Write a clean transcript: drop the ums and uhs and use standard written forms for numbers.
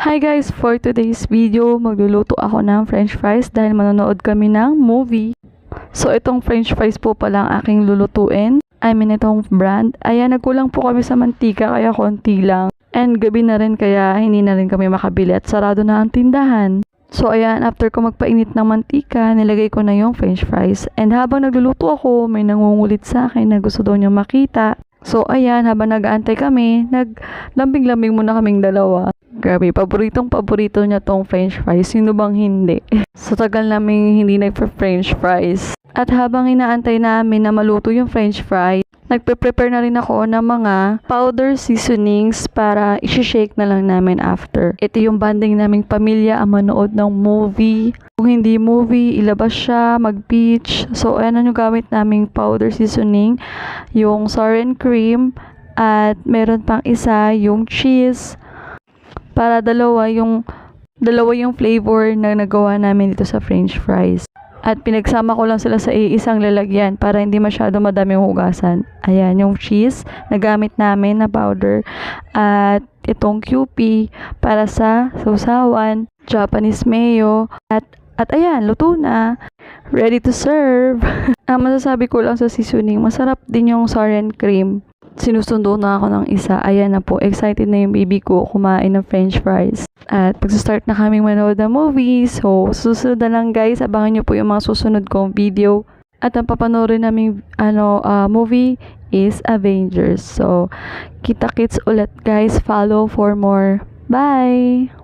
Hi guys! For today's video, magluluto ako ng french fries dahil manonood kami ng movie. So itong french fries po pala ang aking lulutuin. I mean itong brand. Ayan, nagkulang po kami sa mantika kaya konti lang. And gabi na rin kaya hindi na rin kami makabili at sarado na ang tindahan. So ayan, after ko magpainit ng mantika, nilagay ko na yung french fries. And habang nagluluto ako, may nangungulit sa akin na gusto daw niya makita. So ayan, habang nag-aantay kami, naglambing-lambing muna kaming dalawa. Grabe, paborito niya tong french fries. Sino bang hindi? Sa tagal namin hindi nagpa-french fries. At habang inaantay namin na maluto yung french fries, nagpe-prepare na rin ako ng mga powder seasonings para i-shake na lang namin after. Ito yung banding naming pamilya ang manood ng movie. Kung hindi movie, ilabas siya, mag-beach. So, ayan yung gamit naming powder seasoning. Yung sour and cream. At meron pang isa, yung cheese. Para dalawa yung flavor na nagawa namin dito sa french fries. At pinagsama ko lang sila sa isang lalagyan para hindi masyado madaming hugasan. Ayan, yung cheese na gamit namin na powder. At itong QP para sa sausawan, Japanese mayo. At ayan, luto na. Ready to serve. Ang masasabi ko lang sa seasoning, masarap din yung sour and cream. Sinusundo na ako ng isa. Ayan na po, excited na yung baby ko kumain ng french fries. At magsa-start na kaming manood ng movie. So, susunod na lang guys. Abangan nyo po yung mga susunod kong video. At ang papanoorin naming movie is Avengers. So, kita-kits ulit guys. Follow for more. Bye!